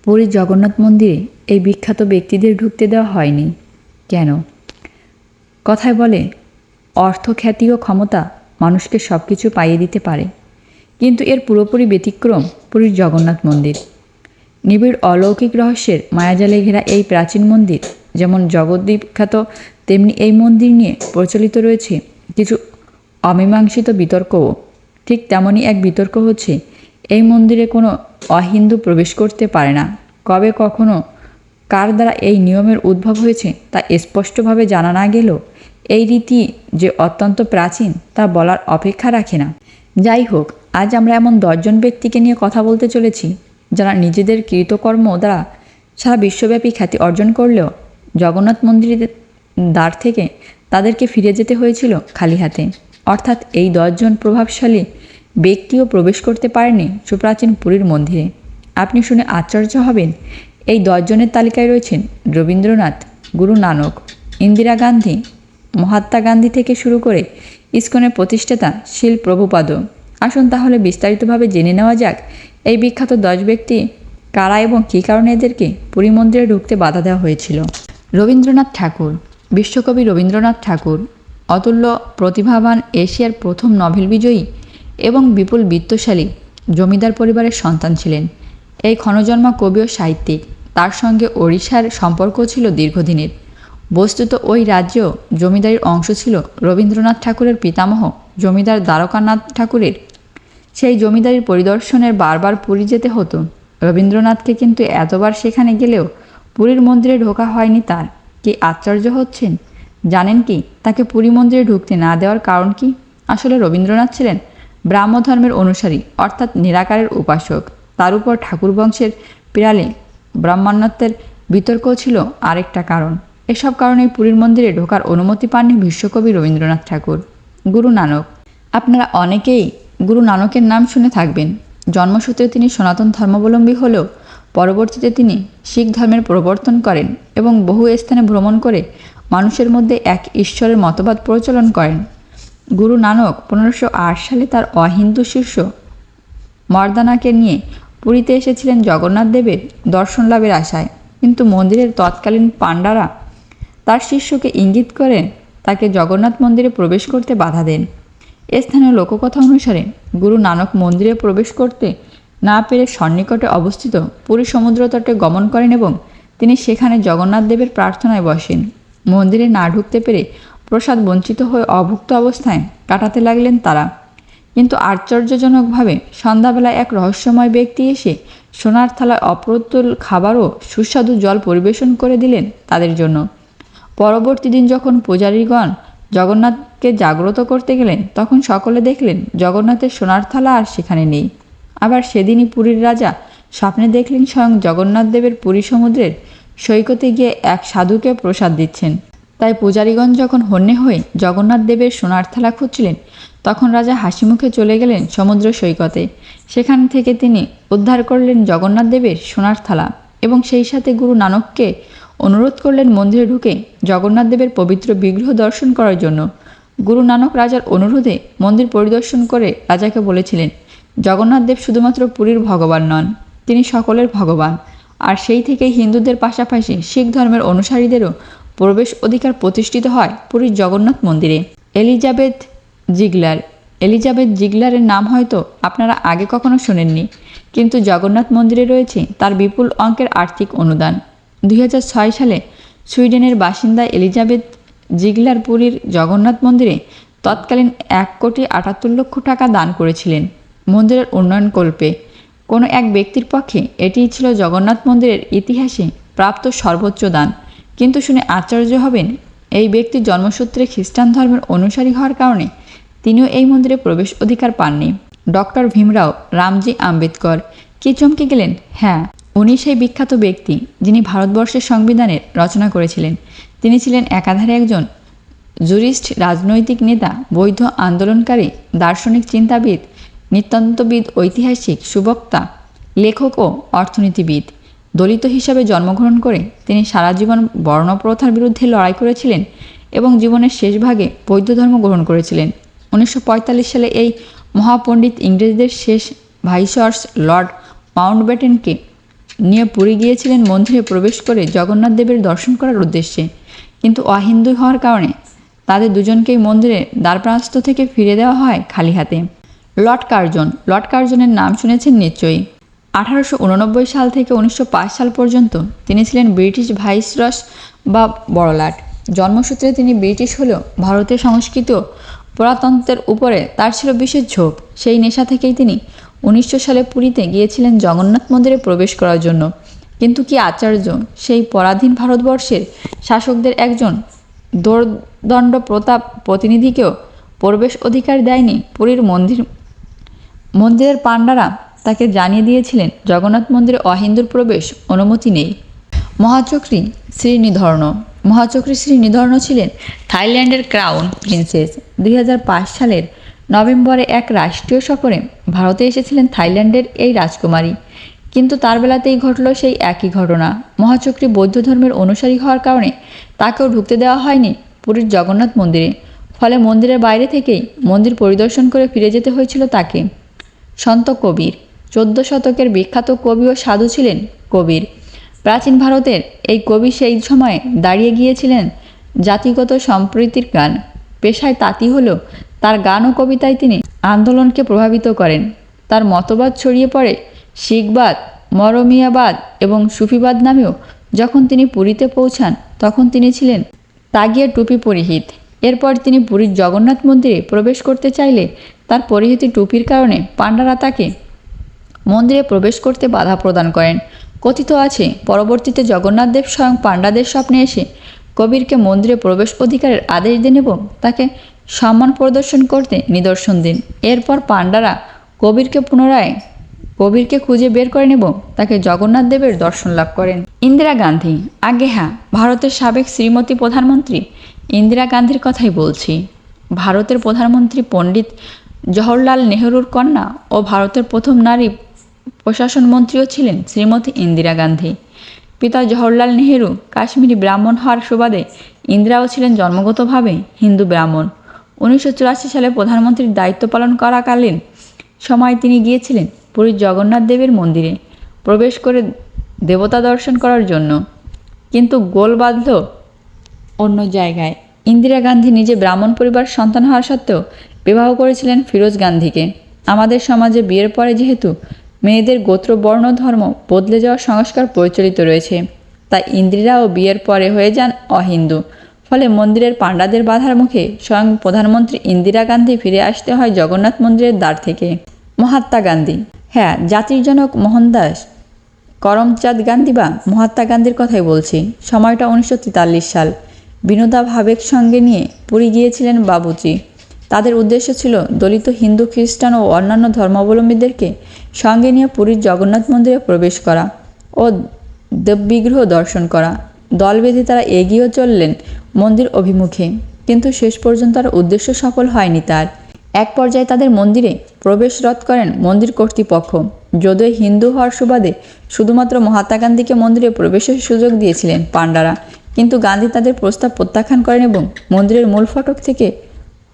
পুরীর জগন্নাথ মন্দিরে এই বিখ্যাত ব্যক্তিদের ঢুকতে দেওয়া হয়নি কেন? কথায় বলে, অর্থ, খ্যাতি ও ক্ষমতা মানুষকে সব কিছু পাইয়ে দিতে পারে, কিন্তু এর পুরোপুরি ব্যতিক্রম পুরীর জগন্নাথ মন্দির। নিবিড় অলৌকিক রহস্যের মায়াজালে ঘেরা এই প্রাচীন মন্দির যেমন জগদ্বিখ্যাত, তেমনি এই মন্দির নিয়ে প্রচলিত রয়েছে কিছু অমীমাংসিত বিতর্কও। ঠিক তেমনই এক বিতর্ক হচ্ছে, এই মন্দিরে কোনো অহিন্দু প্রবেশ করতে পারে না। কবে, কখনো, কার দ্বারা এই নিয়মের উদ্ভব হয়েছে তা স্পষ্টভাবে জানা না গেলেও এই রীতি যে অত্যন্ত প্রাচীন তা বলার অপেক্ষা রাখে না। যাই হোক, আজ আমরা এমন 10 জন ব্যক্তিকে নিয়ে কথা বলতে চলেছি যারা নিজেদের কৃতকর্ম দ্বারা সারা বিশ্বব্যাপী খ্যাতি অর্জন করলেও জগন্নাথ মন্দিরের দ্বার থেকে তাদেরকে ফিরে যেতে হয়েছিল খালি হাতে। অর্থাৎ এই 10 জন প্রভাবশালী ব্যক্তিও প্রবেশ করতে পারেনি সুপ্রাচীন পুরীর মন্দিরে। আপনি শুনে আশ্চর্য হবেন, এই 10 জনের তালিকায় রয়েছেন রবীন্দ্রনাথ, গুরু নানক, ইন্দিরা গান্ধী, মহাত্মা গান্ধী থেকে শুরু করে ইসকনের প্রতিষ্ঠাতা শিল প্রভুপাদ। আসুন তাহলে বিস্তারিতভাবে জেনে নেওয়া যাক এই বিখ্যাত 10 ব্যক্তি কারা এবং কী কারণে এদেরকে পুরী মন্দিরে ঢুকতে বাধা দেওয়া হয়েছিল। রবীন্দ্রনাথ ঠাকুর। বিশ্বকবি রবীন্দ্রনাথ ঠাকুর অতুল্য প্রতিভাবান, এশিয়ার প্রথম নোবেল বিজয়ী এবং বিপুল বিত্তশালী জমিদার পরিবারের সন্তান ছিলেন। এই ক্ষণজন্মা কবি ও সাহিত্যিক। তার সঙ্গে ওড়িশার সম্পর্ক ছিল দীর্ঘদিনের। বস্তুত ওই রাজ্যেও জমিদারির অংশ ছিল রবীন্দ্রনাথ ঠাকুরের পিতামহ জমিদার দ্বারকানাথ ঠাকুরের। সেই জমিদারির পরিদর্শনের বারবার পুরী যেতে হতো রবীন্দ্রনাথকে, কিন্তু এতবার সেখানে গেলেও পুরীর মন্দিরে ঢোকা হয়নি তার। কি আশ্চর্য হচ্ছেন? জানেন কি তাকে পুরী মন্দিরে ঢুকতে না দেওয়ার কারণ কি? আসলে রবীন্দ্রনাথ ছিলেন ব্রাহ্ম ধর্মের অনুসারী, অর্থাৎ নিরাকারের উপাসক। তার উপর ঠাকুর বংশের পিরালে ব্রাহ্মণত্বের বিতর্ক ছিল আরেকটা কারণ। এসব কারণেই পুরীর মন্দিরে ঢোকার অনুমতি পাননি বিশ্বকবি রবীন্দ্রনাথ ঠাকুর। গুরু নানক। আপনারা অনেকেই গুরু নানকের নাম শুনে থাকবেন। জন্মসূত্রে তিনি সনাতন ধর্মাবলম্বী হলেও পরবর্তীতে তিনি শিখ ধর্মের প্রবর্তন করেন এবং বহু স্থানে ভ্রমণ করে মানুষের মধ্যে এক ঈশ্বরের মতবাদ প্রচলন করেন। গুরু নানক 1508 সালে তার অহিন্দু শিষ্য মর্দানাকে নিয়ে পুরীতে এসেছিলেন জগন্নাথ দেবের দর্শন লাভের আশায়, কিন্তু মন্দিরের তৎকালীন পাণ্ডারা তার শিষ্যকে ইঙ্গিত করে তাকে জগন্নাথ মন্দিরে প্রবেশ করতে বাধা দেন। স্থানীয় লোককথা অনুসারে গুরু নানক মন্দিরে প্রবেশ করতে না পেরে সন্নিকটে অবস্থিত পুরী সমুদ্র তটে গমন করেন এবং তিনি সেখানে জগন্নাথ দেবের প্রার্থনায় বসেন। মন্দিরে না ঢুকতে পেরে প্রসাদ বঞ্চিত হয়ে অভুক্ত অবস্থায় কাটাতে লাগলেন তারা। কিন্তু আশ্চর্যজনকভাবে সন্ধ্যাবেলায় এক রহস্যময় ব্যক্তি এসে সোনার থালায় অপ্রতুল খাবার ও সুস্বাদু জল পরিবেশন করে দিলেন তাদের জন্য। পরবর্তী দিন যখন পূজারীগণ জগন্নাথকে জাগ্রত করতে গেলেন, তখন সকলে দেখলেন জগন্নাথের সোনার থালা আর সেখানে নেই। আবার সেদিনই পুরীর রাজা স্বপ্নে দেখলেন স্বয়ং জগন্নাথ দেবের পুরী সমুদ্রের সৈকতে গিয়ে এক সাধুকে প্রসাদ দিচ্ছেন। তাই পূজারীগণ যখন হন্যে হয়ে জগন্নাথ দেবের সোনার থালা খুঁজছিলেন, তখন রাজা হাসিমুখে চলে গেলেন সমুদ্র সৈকতে। সেখান থেকে তিনি উদ্ধার করলেন জগন্নাথ দেবের সোনার থালা এবং সেই সাথে গুরু নানককে অনুরোধ করলেন মন্দিরে ঢুকে জগন্নাথ দেবের পবিত্র বিগ্রহ দর্শন করার জন্য। গুরু নানক রাজার অনুরোধে মন্দির পরিদর্শন করে রাজাকে বলেছিলেন, জগন্নাথ দেব শুধুমাত্র পুরীর ভগবান নন, তিনি সকলের ভগবান। আর সেই থেকেই হিন্দুদের পাশাপাশি শিখ ধর্মের অনুসারীদেরও প্রবেশ অধিকার প্রতিষ্ঠিত হয় পুরীর জগন্নাথ মন্দিরে। এলিজাবেথ জিগলার। এলিজাবেথ জিগলারের নাম হয়তো আপনারা আগে কখনো শোনেননি, কিন্তু জগন্নাথ মন্দিরে রয়েছে তার বিপুল অঙ্কের আর্থিক অনুদান। 2006 সালে সুইডেনের বাসিন্দা এলিজাবেথ জিগলার পুরীর জগন্নাথ মন্দিরে তৎকালীন 1,78,00,000 টাকা দান করেছিলেন মন্দিরের উন্নয়নকল্পে। কোনো এক ব্যক্তির পক্ষে এটিই ছিল জগন্নাথ মন্দিরের ইতিহাসে প্রাপ্ত সর্বোচ্চ দান। কিন্তু শুনে আশ্চর্য হবেন, এই ব্যক্তি জন্মসূত্রে খ্রিস্টান ধর্মের অনুসারী হওয়ার কারণে তিনিও এই মন্দিরে প্রবেশ অধিকার পাননি। ডক্টর ভীমরাও রামজি আম্বেদকর। কি চমকে গেলেন? হ্যাঁ, উনি সেই বিখ্যাত ব্যক্তি যিনি ভারতবর্ষের সংবিধানের রচনা করেছিলেন। তিনি ছিলেন একাধারে একজন জুরিস্ট, রাজনৈতিক নেতা, বৌদ্ধ আন্দোলনকারী, দার্শনিক চিন্তাবিদ, নৃতত্ত্ববিদ, ঐতিহাসিক, সুবক্তা, লেখক ও অর্থনীতিবিদ। দলিত হিসাবে জন্মগ্রহণ করে তিনি সারা জীবন বর্ণপ্রথার বিরুদ্ধে লড়াই করেছিলেন এবং জীবনের শেষ ভাগে বৌদ্ধ ধর্ম গ্রহণ করেছিলেন। 1945 সালে এই মহাপণ্ডিত ইংরেজদের শেষ ভাইসরয় লর্ড মাউন্টব্যাটেনকে নিয়ে পুরী গিয়েছিলেন মন্দিরে প্রবেশ করে জগন্নাথ দেবের দর্শন করার উদ্দেশ্যে, কিন্তু অহিন্দু হওয়ার কারণে তাদের দুজনকেই মন্দিরের দ্বারপ্রাস্ত থেকে ফিরে দেওয়া হয় খালি হাতে। লর্ড কার্জনের নাম শুনেছেন নিশ্চয়ই। 1889 সাল থেকে 1905 সাল পর্যন্ত তিনি ছিলেন ব্রিটিশ ভাইসরয় বা বড়লাট। জন্মসূত্রে তিনি ব্রিটিশ হলেও ভারতের সংস্কৃতি ও পুরাতত্ত্বের উপরে তার ছিল বিশেষ ঝোঁক। সেই নেশা থেকেই তিনি 1900 সালে পুরীতে গিয়েছিলেন জগন্নাথ মন্দিরে প্রবেশ করার জন্য। কিন্তু কি আশ্চর্য, সেই পরাধীন ভারতবর্ষের শাসকদের একজন দোর্দণ্ড প্রতাপ প্রতিনিধিকেও প্রবেশ অধিকার দেয়নি পুরীর মন্দিরের পাণ্ডারা তাকে জানিয়ে দিয়েছিলেন জগন্নাথ মন্দিরে অহিন্দুর প্রবেশ অনুমতি নেই। মহাচক্রী শ্রীনিধর্ণ ছিলেন থাইল্যান্ডের ক্রাউন প্রিন্সেস। 2005 সালের নভেম্বরে এক রাষ্ট্রীয় সফরে ভারতে এসেছিলেন থাইল্যান্ডের এই রাজকুমারী। কিন্তু তার বেলাতেই ঘটল সেই একই ঘটনা। মহাচক্রী বৌদ্ধ ধর্মের অনুসারী হওয়ার কারণে তাকেও ঢুকতে দেওয়া হয়নি পুরীর জগন্নাথ মন্দিরে। ফলে মন্দিরের বাইরে থেকেই মন্দির পরিদর্শন করে ফিরে যেতে হয়েছিল তাকে। সন্ত কবির 14 শতকের বিখ্যাত কবি ও সাধু ছিলেন কবির। প্রাচীন ভারতের এই কবি সেই সময়ে দাঁড়িয়ে গিয়েছিলেন জাতিগত সম্প্রীতির গান পেশায় তাঁতি হলেও তার গান ও কবিতায় তিনি আন্দোলনকে প্রভাবিত করেন। তার মতবাদ ছড়িয়ে পড়ে শিখবাদ, মরমিয়াবাদ এবং সুফিবাদ নামেও। যখন তিনি পুরীতে পৌঁছান তখন তিনি ছিলেন তাগিয়ে টুপি পরিহিত। এরপর তিনি পুরীর জগন্নাথ মন্দিরে প্রবেশ করতে চাইলে তার পরিহিত টুপির কারণে পাণ্ডারা তাকে মন্দিরে প্রবেশ করতে বাধা প্রদান করেন। কথিত আছে পরবর্তীতে জগন্নাথ দেব স্বয়ং পাণ্ডাদের স্বপ্নে এসে কবিরকে মন্দিরে প্রবেশ অধিকারের আদেশ দেন এবং তাকে সম্মান প্রদর্শন করতে নিদর্শন দিন। এরপর পাণ্ডারা কবিরকে খুঁজে বের করেন এবং তাকে জগন্নাথ দেবের দর্শন লাভ করেন। ইন্দিরা গান্ধী, আগে হ্যাঁ, ভারতের সাবেক শ্রীমতী প্রধানমন্ত্রী ইন্দিরা গান্ধীর কথাই বলছি। ভারতের প্রধানমন্ত্রী পণ্ডিত জওহরলাল নেহরুর কন্যা ও ভারতের প্রথম নারী প্রশাসন মন্ত্রীও ছিলেন শ্রীমতী ইন্দিরা গান্ধী। পিতা জওহরলাল নেহরু কাশ্মীরি ব্রাহ্মণ হওয়ার সুবাদে ইন্দিরাও ছিলেন জন্মগতভাবে হিন্দু ব্রাহ্মণ। 1984 সালে প্রধানমন্ত্রীর দায়িত্ব পালন করাকালীন সময় তিনি গিয়েছিলেন পুরীর জগন্নাথ দেবের মন্দিরে প্রবেশ করে দেবতা দর্শন করার জন্য, কিন্তু গোল বাঁধল অন্য জায়গায়। ইন্দিরা গান্ধী নিজে ব্রাহ্মণ পরিবার সন্তান হওয়া সত্ত্বেও বিবাহ করেছিলেন ফিরোজ গান্ধীকে। আমাদের সমাজে বিয়ের পরে যেহেতু মেয়েদের গোত্র বর্ণ ধর্ম বদলে যাওয়ার সংস্কার প্রচলিত রয়েছে, তাই ইন্দিরাও বিয়ের পরে হয়ে যান অহিন্দু। ফলে মন্দিরের পাণ্ডাদের বাধার মুখে স্বয়ং প্রধানমন্ত্রী ইন্দিরা গান্ধী ফিরে আসতে হয় জগন্নাথ মন্দিরের দ্বার থেকে। মহাত্মা গান্ধী, হ্যাঁ, জাতির জনক মোহনদাস করমচাঁদ গান্ধী বা মহাত্মা গান্ধীর কথাই বলছি। সময়টা 1943 সাল। বিনোদা ভাবেক সঙ্গে নিয়ে পুরী গিয়েছিলেন বাবুজি। তাদের উদ্দেশ্য ছিল দলিত হিন্দু, খ্রিস্টান ও অন্যান্য ধর্মাবলম্বীদেরকে সঙ্গে নিয়ে পুরীর জগন্নাথ মন্দিরে প্রবেশ করা ও দেববিগ্রহ দর্শন করা। দল বেঁধে তারা এগিয়েও চললেন মন্দির অভিমুখে, কিন্তু শেষ পর্যন্ত তার উদ্দেশ্য সফল হয়নি তার। এক পর্যায়ে তাদের মন্দিরে প্রবেশ রোধ করেন মন্দির কর্তৃপক্ষ। যদিও হিন্দু হওয়ার সুবাদে শুধুমাত্র মহাত্মা গান্ধীকে মন্দিরে প্রবেশের সুযোগ দিয়েছিলেন পাণ্ডারা, কিন্তু গান্ধী তাদের প্রস্তাব প্রত্যাখ্যান করেন এবং মন্দিরের মূল ফটক থেকে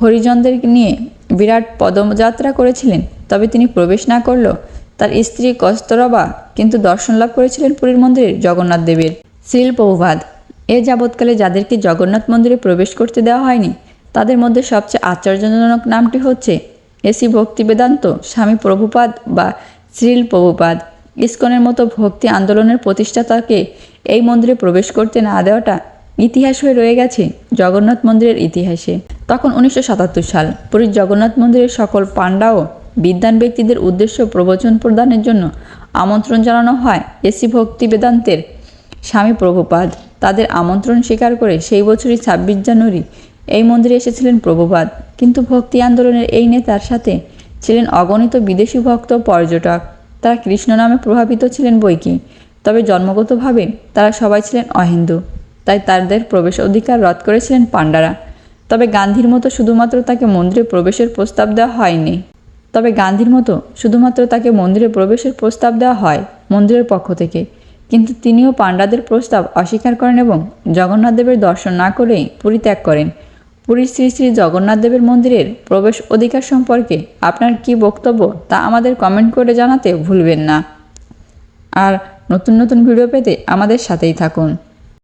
হরিজনদের নিয়ে বিরাট পদযাত্রা করেছিলেন। তবে তিনি প্রবেশ না করলেও তার স্ত্রী কস্তরবা কিন্তু দর্শন লাভ করেছিলেন পুরীর মন্দিরের জগন্নাথ দেবের। শ্রীল প্রভুপাদ, এ যাবৎকালে যাদেরকে জগন্নাথ মন্দিরে প্রবেশ করতে দেওয়া হয়নি তাদের মধ্যে সবচেয়ে আশ্চর্যজনক নামটি হচ্ছে এসি ভক্তিবেদান্ত স্বামী প্রভুপাদ বা শ্রীল প্রভুপাদ। ইসকনের মতো ভক্তি আন্দোলনের প্রতিষ্ঠাতাকে এই মন্দিরে প্রবেশ করতে না দেওয়াটা ইতিহাস হয়ে রয়ে গেছে জগন্নাথ মন্দিরের ইতিহাসে। তখন 1977 সাল পুরীর জগন্নাথ মন্দিরের সকল পাণ্ডা ও বিদ্বান ব্যক্তিদের উদ্দেশ্য প্রবচন প্রদানের জন্য আমন্ত্রণ জানানো হয় এসি ভক্তি বেদান্তের স্বামী প্রভুপাদ। তাদের আমন্ত্রণ স্বীকার করে সেই বছরই 26 জানুয়ারি এই মন্দিরে এসেছিলেন প্রভুপাদ। কিন্তু ভক্তি আন্দোলনের এই নেতার সাথে ছিলেন অগণিত বিদেশি ভক্ত ও পর্যটক। তারা কৃষ্ণ নামে প্রভাবিত ছিলেন বৈকি, তবে জন্মগতভাবে তারা সবাই ছিলেন অহিন্দু, তাই তাদের প্রবেশ অধিকার রদ করেছিলেন পাণ্ডারা। তবে গান্ধীর মতো শুধুমাত্র তাকে মন্দিরে প্রবেশের প্রস্তাব দেওয়া হয় মন্দিরের পক্ষ থেকে, কিন্তু তিনিও পাণ্ডাদের প্রস্তাব অস্বীকার করেন এবং জগন্নাথ দেবের দর্শন না করেই পুরী ত্যাগ করেন। পুরীর শ্রী শ্রী জগন্নাথ দেবের মন্দিরের প্রবেশ অধিকার সম্পর্কে আপনার কী বক্তব্য তা আমাদের কমেন্ট করে জানাতে ভুলবেন না। আর নতুন নতুন ভিডিও পেতে আমাদের সাথেই থাকুন।